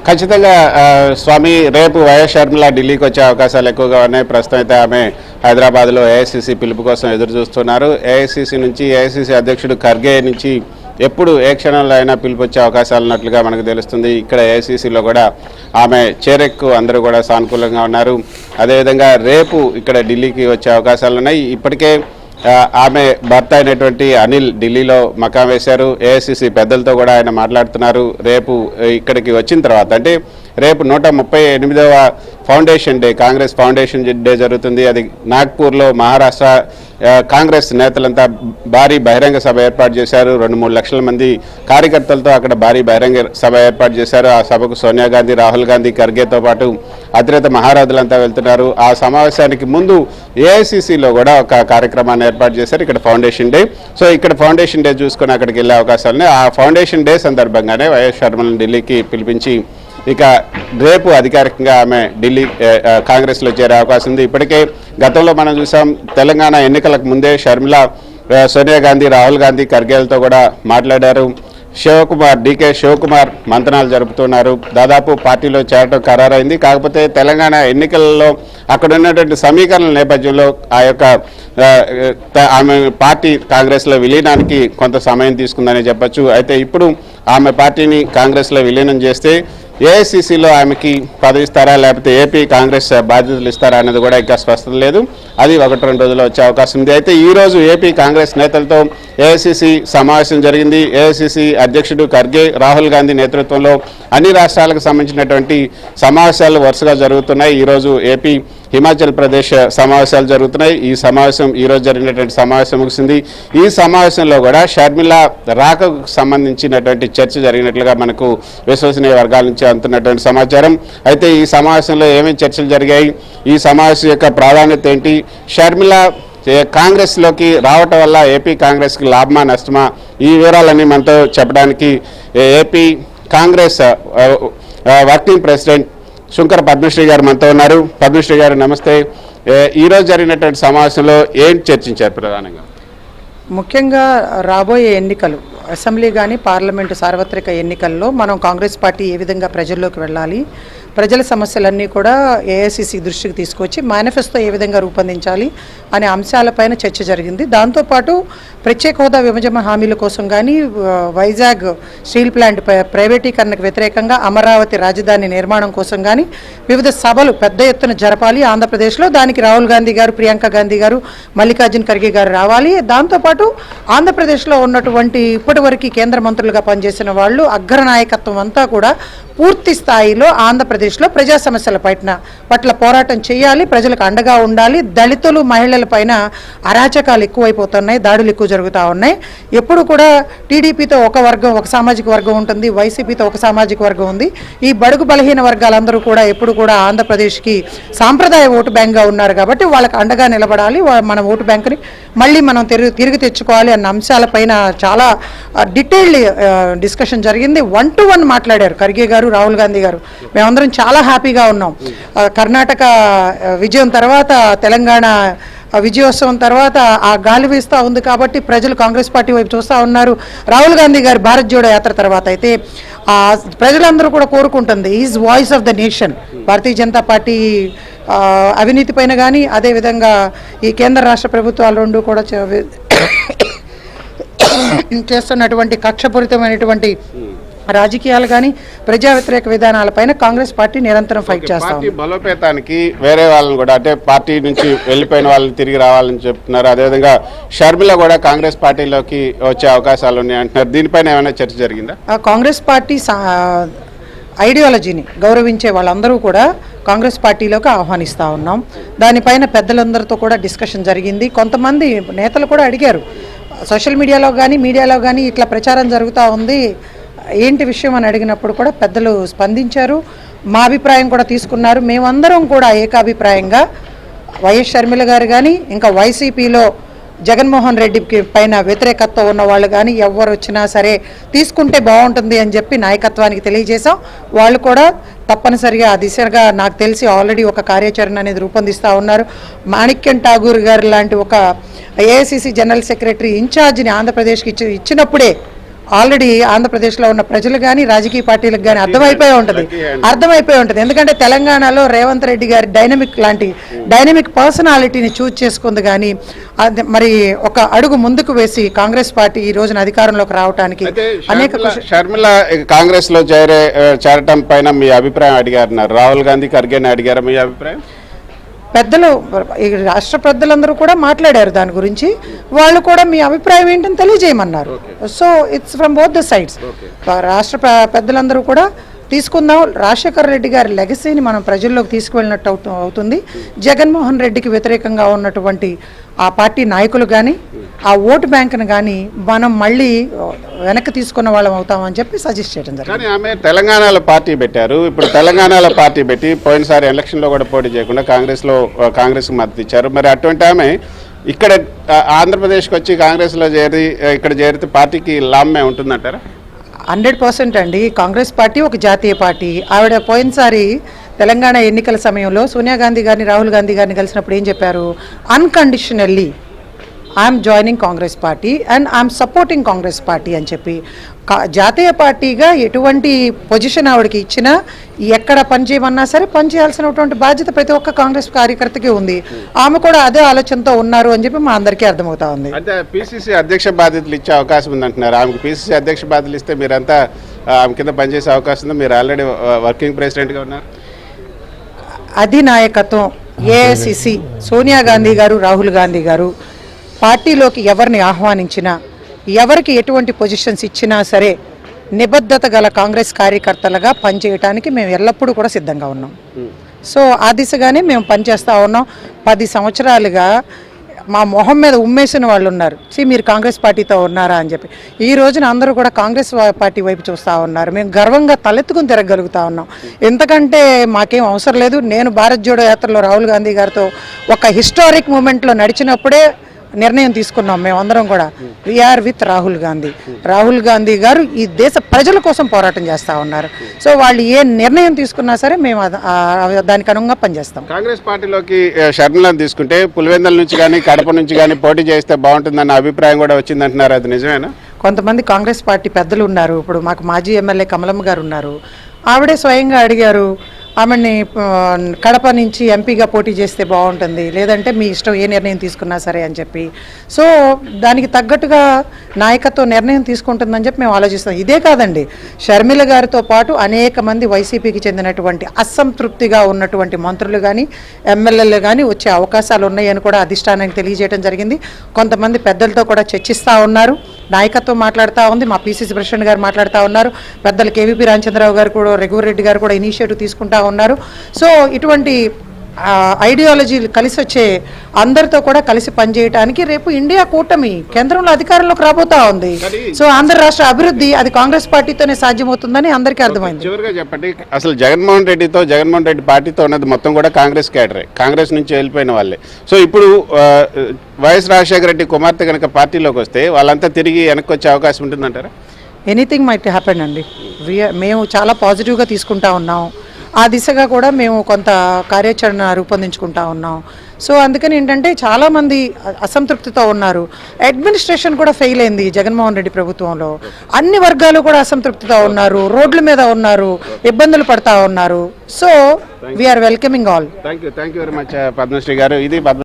ఖచ్చితంగా స్వామి రేపు వైఎస్ షర్మిల ఢిల్లీకి వచ్చే అవకాశాలు ఎక్కువగా ఉన్నాయి. ప్రస్తుతం అయితే ఆమె హైదరాబాద్లో ఏఐసీసీ పిలుపు కోసం ఎదురు చూస్తున్నారు. ఏఐసీసీ నుంచి ఏఐసీసీ అధ్యక్షుడు ఖర్గే నుంచి ఎప్పుడు ఏ క్షణంలో అయినా పిలుపు వచ్చే అవకాశాలు ఉన్నట్లుగా మనకు తెలుస్తుంది. ఇక్కడ ఏఐసీసీలో కూడా ఆమె చేరెక్కు అందరూ కూడా సానుకూలంగా ఉన్నారు. అదేవిధంగా రేపు ఇక్కడ ఢిల్లీకి వచ్చే అవకాశాలు ఉన్నాయి. ఇప్పటికే ఆమె భర్త అయినటువంటి అనిల్ ఢిల్లీలో మకాం వేశారు. ఏఐసీసీ పెద్దలతో కూడా ఆయన మాట్లాడుతున్నారు. రేపు ఇక్కడికి వచ్చిన తర్వాత అంటే రేపు 138వ foundation day, Congress foundation day జరుగుతుంది. అది నాగ్పూర్లో మహారాష్ట్ర కాంగ్రెస్ నేతలంతా భారీ బహిరంగ సభ ఏర్పాటు చేశారు. 2-3 లక్షల మంది కార్యకర్తలతో అక్కడ భారీ బహిరంగ సభ ఏర్పాటు చేశారు. ఆ సభకు సోనియా గాంధీ, రాహుల్ గాంధీ, ఖర్గేతో పాటు అతిరేత మహారాజులంతా వెళ్తున్నారు. ఆ సమావేశానికి ముందు ఏఐసీసీలో కూడా ఒక కార్యక్రమాన్ని ఏర్పాటు చేశారు. ఇక్కడ ఫౌండేషన్ డే. సో ఇక్కడ ఫౌండేషన్ డే చూసుకుని అక్కడికి వెళ్ళే అవకాశాలని ఆ ఫౌండేషన్ డే సందర్భంగానే వైఎస్ షర్మిలను ఢిల్లీకి పిలిపించి ఇక రేపు అధికారికంగా ఆమె ఢిల్లీ కాంగ్రెస్లో చేరే అవకాశం ఉంది. ఇప్పటికే గతంలో మనం చూసాం, తెలంగాణ ఎన్నికలకు ముందే షర్మిల సోనియా గాంధీ, రాహుల్ గాంధీ, ఖర్గేలతో కూడా మాట్లాడారు. డీకే శివకుమార్ మంతనాలు జరుపుతున్నారు. దాదాపు పార్టీలో చేరటం ఖరారైంది. కాకపోతే తెలంగాణ ఎన్నికలలో అక్కడ ఉన్నటువంటి సమీకరణల నేపథ్యంలో ఆ యొక్క ఆమె పార్టీ కాంగ్రెస్లో విలీనానికి కొంత సమయం తీసుకుందని చెప్పచ్చు. అయితే ఇప్పుడు ఆమె పార్టీని కాంగ్రెస్లో విలీనం చేస్తే ఏఐసీసీలో ఆమెకి పదవి ఇస్తారా, లేకపోతే ఏపీ కాంగ్రెస్ బాధ్యతలు ఇస్తారా అనేది కూడా ఇంకా స్పష్టత లేదు. అది 1-2 రోజుల్లో వచ్చే అవకాశం ఉంది. అయితే ఈరోజు ఏపీ కాంగ్రెస్ నేతలతో ఏఐసీసీ సమావేశం జరిగింది. ఏఐసీసీ అధ్యక్షుడు ఖర్గే, రాహుల్ గాంధీ నేతృత్వంలో అన్ని రాష్ట్రాలకు సంబంధించినటువంటి సమావేశాలు వరుసగా జరుగుతున్నాయి. ఈరోజు ఏపీ, హిమాచల్ ప్రదేశ్ సమావేశాలు జరుగుతున్నాయి. ఈ సమావేశం ఈరోజు జరిగినటువంటి సమావేశం ముగిసింది. ఈ సమావేశంలో కూడా షర్మిల రాకకు సంబంధించినటువంటి చర్చ జరిగినట్లుగా మనకు విశ్వసనీయ వర్గాల నుంచి అందుతున్నటువంటి సమాచారం. అయితే ఈ సమావేశంలో ఏమేమి చర్చలు జరిగాయి, ఈ సమావేశం యొక్క ప్రాధాన్యత ఏంటి, షర్మిల కాంగ్రెస్లోకి రావటం వల్ల ఏపీ కాంగ్రెస్కి లాభమా నష్టమా, ఈ వివరాలన్నీ మనతో చెప్పడానికి AP Congress working president Shunkara Padmasri గారు మనతో ఉన్నారు. పద్మశ్రీ గారు నమస్తే. ఈరోజు జరిగినటువంటి సమావేశంలో ఏం చర్చించారు ప్రధానంగా? ముఖ్యంగా రాబోయే ఎన్నికలు, అసెంబ్లీ కానీ పార్లమెంటు సార్వత్రిక ఎన్నికల్లో మనం కాంగ్రెస్ పార్టీ ఏ విధంగా ప్రజల్లోకి వెళ్ళాలి, ప్రజల సమస్యలన్నీ కూడా ఏఐసీసీ దృష్టికి తీసుకొచ్చి మేనిఫెస్టో ఏ విధంగా రూపొందించాలి అనే అంశాలపైన చర్చ జరిగింది. దాంతోపాటు ప్రత్యేక హోదా విభజన హామీల కోసం కానీ, వైజాగ్ స్టీల్ ప్లాంట్ ప్రైవేటీకరణకు వ్యతిరేకంగా అమరావతి రాజధాని నిర్మాణం కోసం కానీ వివిధ సభలు పెద్ద ఎత్తున జరపాలి ఆంధ్రప్రదేశ్లో. దానికి రాహుల్ గాంధీ గారు, ప్రియాంక గాంధీ గారు, మల్లికార్జున్ ఖర్గే గారు రావాలి. దాంతోపాటు ఆంధ్రప్రదేశ్లో ఉన్నటువంటి ఇప్పటివరకు కేంద్ర మంత్రులుగా పనిచేసిన వాళ్ళు, అగ్రనాయకత్వం అంతా కూడా పూర్తి స్థాయిలో ఆంధ్రప్రదేశ్లో ప్రజా సమస్యల పట్ల పోరాటం చేయాలి, ప్రజలకు అండగా ఉండాలి. దళితులు, మహిళల పైన అరాచకాలు ఎక్కువైపోతున్నాయి, దాడులు ఎక్కువ జరుగుతూ ఉన్నాయి. ఎప్పుడు కూడా టీడీపీతో ఒక వర్గం, ఒక సామాజిక వర్గం ఉంటుంది, వైసీపీతో ఒక సామాజిక వర్గం ఉంది. ఈ బడుగు బలహీన వర్గాలందరూ కూడా ఎప్పుడు కూడా ఆంధ్రప్రదేశ్కి సాంప్రదాయ ఓటు బ్యాంక్గా ఉన్నారు కాబట్టి వాళ్ళకి అండగా నిలబడాలి, మన ఓటు బ్యాంకుని మళ్ళీ మనం తిరిగి తెచ్చుకోవాలి అన్న అంశాలపైన చాలా డీటెయిల్డ్ డిస్కషన్ జరిగింది. 1-to-1 మాట్లాడారు ఖర్గే గారు, రాహుల్ గాంధీ గారు. మేమందరం చాలా హ్యాపీగా ఉన్నాం. కర్ణాటక విజయం తర్వాత, తెలంగాణ విజయోత్సవం తర్వాత ఆ గాలి వీస్తూ ఉంది కాబట్టి ప్రజలు కాంగ్రెస్ పార్టీ వైపు చూస్తూ ఉన్నారు. రాహుల్ గాంధీ గారి భారత్ జోడో యాత్ర తర్వాత అయితే ప్రజలందరూ కూడా కోరుకుంటుంది is voice of the nation. Bharatiya Janata party అవినీతి పైన కానీ, అదేవిధంగా ఈ కేంద్ర రాష్ట్ర ప్రభుత్వాలు రెండు కూడా చేస్తున్నటువంటి కక్షపూరితమైనటువంటి రాజకీయాలు కానీ, ప్రజా వ్యతిరేక విధానాలపైన కాంగ్రెస్ పార్టీ నిరంతరం ఫైట్ చేస్తాం. బలోపేతానికి వేరే వాళ్ళని కూడా, అంటే పార్టీ నుంచి వెళ్ళిపోయిన వాళ్ళని తిరిగి రావాలని చెప్తున్నారు. అదేవిధంగా షర్మిల కూడా కాంగ్రెస్ పార్టీలోకి వచ్చే అవకాశాలు ఉన్నాయి అంటున్నారు. దీనిపైన ఏమైనా చర్చ జరిగిందా? కాంగ్రెస్ పార్టీ ఐడియాలజీని గౌరవించే వాళ్ళందరూ కూడా కాంగ్రెస్ పార్టీలోకి ఆహ్వానిస్తూ ఉన్నాం. దానిపైన పెద్దలందరితో కూడా డిస్కషన్ జరిగింది. కొంతమంది నేతలు కూడా అడిగారు, సోషల్ మీడియాలో కానీ ఇట్లా ప్రచారం జరుగుతూ ఉంది, ఏంటి విషయం అని అడిగినప్పుడు కూడా పెద్దలు స్పందించారు, మా అభిప్రాయం కూడా తీసుకున్నారు. మేమందరం కూడా ఏకాభిప్రాయంగా వైఎస్ షర్మిల గారు కానీ, ఇంకా వైసీపీలో జగన్మోహన్ రెడ్డికి పైన వ్యతిరేకత్వం ఉన్న వాళ్ళు కానీ ఎవరు వచ్చినా సరే తీసుకుంటే బాగుంటుంది అని చెప్పి నాయకత్వానికి తెలియజేశాం. వాళ్ళు కూడా తప్పనిసరిగా ఆ దిశగా నాకు తెలిసి ఆల్రెడీ ఒక కార్యాచరణ అనేది రూపొందిస్తూ ఉన్నారు. మాణిక్యం ఠాగూర్ గారు లాంటి ఒక ఏఐసీసీ జనరల్ సెక్రటరీ ఇన్ఛార్జిని ఆంధ్రప్రదేశ్కి ఇచ్చినప్పుడే ఆల్రెడీ ఆంధ్రప్రదేశ్లో ఉన్న ప్రజలు కానీ రాజకీయ పార్టీలకు కానీ అర్థమైపోయి ఉంటుంది ఎందుకంటే తెలంగాణలో రేవంత్ రెడ్డి గారి డైనమిక్ పర్సనాలిటీని చూజ్ చేసుకుంది కానీ మరి ఒక అడుగు ముందుకు వేసి కాంగ్రెస్ పార్టీ ఈ రోజున అధికారంలోకి రావడానికి అనేక షర్మిల కాంగ్రెస్ లో చేరటం పైన మీ అభిప్రాయం అడిగారు. రాహుల్ గాంధీ ఖర్గేని అడిగారు, మీ అభిప్రాయం? పెద్దలు ఈ రాష్ట్ర పెద్దలందరూ కూడా మాట్లాడారు దాని గురించి. వాళ్ళు కూడా మీ అభిప్రాయం ఏంటని తెలియజేయమన్నారు. So it's from both the sides. రాష్ట్ర పెద్దలందరూ కూడా తీసుకుందాం, రాజశేఖర రెడ్డి గారి లెగసీని మనం ప్రజల్లోకి తీసుకువెళ్ళినట్టు అవుతుంది. జగన్మోహన్ రెడ్డికి వ్యతిరేకంగా ఉన్నటువంటి ఆ పార్టీ నాయకులు కానీ ఆ ఓటు బ్యాంకును కానీ మనం మళ్ళీ వెనక్కి తీసుకున్న వాళ్ళం అవుతామని చెప్పి సజెస్ట్ చేయడం జరిగింది. కానీ ఆమె తెలంగాణలో పార్టీ పెట్టారు. ఇప్పుడు తెలంగాణలో పార్టీ పెట్టి పోయినసారి ఎలక్షన్లో కూడా పోటీ చేయకుండా కాంగ్రెస్కి మద్దతు ఇచ్చారు. మరి అటువంటి ఆమె ఇక్కడ ఆంధ్రప్రదేశ్కి వచ్చి కాంగ్రెస్లో ఇక్కడ చేరితే పార్టీకి లాభమే ఉంటుందంటారా? 100% అండి. కాంగ్రెస్ పార్టీ ఒక జాతీయ పార్టీ. ఆవిడ పోయినసారి తెలంగాణ ఎన్నికల సమయంలో సోనియా గాంధీ గారిని రాహుల్ గాంధీ గారిని కలిసినప్పుడు ఏం చెప్పారు? Unconditionally I'm joining Congress party and I'm supporting Congress party అని చెప్పి జాతీయ పార్టీగా ఎటువంటి పొజిషన్ ఆవిడకి ఇచ్చినా ఎక్కడ పనిచేయమన్నా సరే పనిచేయాల్సినటువంటి బాధ్యత ప్రతి ఒక్క కాంగ్రెస్ కార్యకర్తకి ఉంది. ఆమె కూడా అదే ఆలోచనతో ఉన్నారు అని చెప్పి మా అందరికీ అర్థమవుతా ఉంది. అంటే పిసిసి అధ్యక్ష బాధ్యతలు ఇచ్చే అవకాశం ఉందంటున్నారు. ఆమెకు పిసిసి అధ్యక్ష బాధ్యతలు ఇస్తే మీరంతా ఆమె కింద పనిచేసే అవకాశం ఉంది. మీరు ఆల్రెడీ వర్కింగ్ ప్రెసిడెంట్గా ఉన్నారు. అధినాయకత్వం ఏఐసిసి సోనియా గాంధీ గారు, రాహుల్ గాంధీ గారు పార్టీలోకి ఎవరిని ఆహ్వానించినా, ఎవరికి ఎటువంటి పొజిషన్స్ ఇచ్చినా సరే నిబద్ధత గల కాంగ్రెస్ కార్యకర్తలుగా పనిచేయడానికి మేము ఎల్లప్పుడూ కూడా సిద్ధంగా ఉన్నాం. సో ఆ దిశగానే మేము పనిచేస్తూ ఉన్నాం. 10 సంవత్సరాలుగా మా మొహం మీద ఉమ్మేసిన వాళ్ళు ఉన్నారు. మీరు కాంగ్రెస్ పార్టీతో ఉన్నారా అని చెప్పి. ఈ రోజున అందరూ కూడా కాంగ్రెస్ పార్టీ వైపు చూస్తూ ఉన్నారు. మేము గర్వంగా తలెత్తుకుని తిరగలుగుతా ఉన్నాం. ఎందుకంటే మాకేం అవసరం లేదు. నేను భారత్ జోడో యాత్రలో రాహుల్ గాంధీ గారితో ఒక హిస్టారిక్ మూమెంట్లో నడిచినప్పుడే నిర్ణయం తీసుకున్నాం. మేమందరం కూడా వీఆర్ విత్ రాహుల్ గాంధీ. రాహుల్ గాంధీ గారు ఈ దేశ ప్రజల కోసం పోరాటం చేస్తూ ఉన్నారు. సో వాళ్ళు ఏ నిర్ణయం తీసుకున్నా సరే మేము దానికి అనుగుణంగా పనిచేస్తాం. కాంగ్రెస్ పార్టీలోకి షర్మిలను తీసుకుంటే పులివెందుల నుంచి కానీ కడప నుంచి కానీ పోటీ చేస్తే బాగుంటుందన్న అభిప్రాయం కూడా వచ్చిందంటున్నారు. అది నిజమేనా? కొంతమంది కాంగ్రెస్ పార్టీ పెద్దలు ఉన్నారు. ఇప్పుడు మాకు మాజీ ఎమ్మెల్యే కమలమ్మ గారు ఉన్నారు. ఆవిడే స్వయంగా అడిగారు, ఆమెని కడప నుంచి ఎంపీగా పోటీ చేస్తే బాగుంటుంది, లేదంటే మీ ఇష్టం ఏ నిర్ణయం తీసుకున్నా సరే అని చెప్పి. సో దానికి తగ్గట్టుగా నాయకత్వం నిర్ణయం తీసుకుంటుందని చెప్పి మేము ఆలోచిస్తాం. ఇదే కాదండి, షర్మిల గారితో పాటు అనేక మంది వైసీపీకి చెందినటువంటి అసంతృప్తిగా ఉన్నటువంటి మంత్రులు కానీ ఎమ్మెల్యేలు కానీ వచ్చే అవకాశాలు ఉన్నాయని కూడా అధిష్టానానికి తెలియజేయడం జరిగింది. కొంతమంది పెద్దలతో కూడా చర్చిస్తూ ఉన్నారు. నాయకత్వం మాట్లాడుతూ ఉంది. మా పిసిసి ప్రెసిడెంట్ గారు మాట్లాడుతూ ఉన్నారు. పెద్దలు కేవీపీ రామచంద్రరావు గారు కూడా, రఘువరెడ్డి గారు కూడా ఇనిషియేటివ్ తీసుకుంటా ఉన్నారు. సో ఇటువంటి ఐడియాలజీ కలిసి వచ్చే అందరితో కూడా కలిసి పనిచేయడానికి రేపు ఇండియా కూటమి కేంద్రంలో అధికారంలోకి రాబోతా ఉంది. సో ఆంధ్ర రాష్ట్ర అభివృద్ధి అది కాంగ్రెస్ పార్టీతోనే సాధ్యమవుతుందని అందరికీ అర్థమైంది. చివరిగా చెప్పండి, అసలు జగన్మోహన్ రెడ్డి పార్టీతో ఉన్నది మొత్తం కూడా కాంగ్రెస్ కేడరే, కాంగ్రెస్ నుంచి వెళ్ళిపోయిన వాళ్ళే. సో ఇప్పుడు వైఎస్ రాజశేఖర రెడ్డి కుమార్తె కనుక పార్టీలోకి వస్తే వాళ్ళంతా తిరిగి వెనక్కి వచ్చే అవకాశం ఉంటుందంటారా? ఎనీథింగ్ మైట్ హ్యాపెన్ అండి. మేము చాలా పాజిటివ్గా తీసుకుంటా ఉన్నాం. ఆ దిశగా కూడా మేము కొంత కార్యాచరణ రూపొందించుకుంటా ఉన్నాం. సో అందుకని ఏంటంటే చాలామంది అసంతృప్తితో ఉన్నారు. అడ్మినిస్ట్రేషన్ కూడా ఫెయిల్ అయింది జగన్మోహన్ రెడ్డి ప్రభుత్వంలో. అన్ని వర్గాలు కూడా అసంతృప్తితో ఉన్నారు, రోడ్ల మీద ఉన్నారు, ఇబ్బందులు పడతా ఉన్నారు. So we are welcoming all. Thank you very much Padmasri గారు. ఇది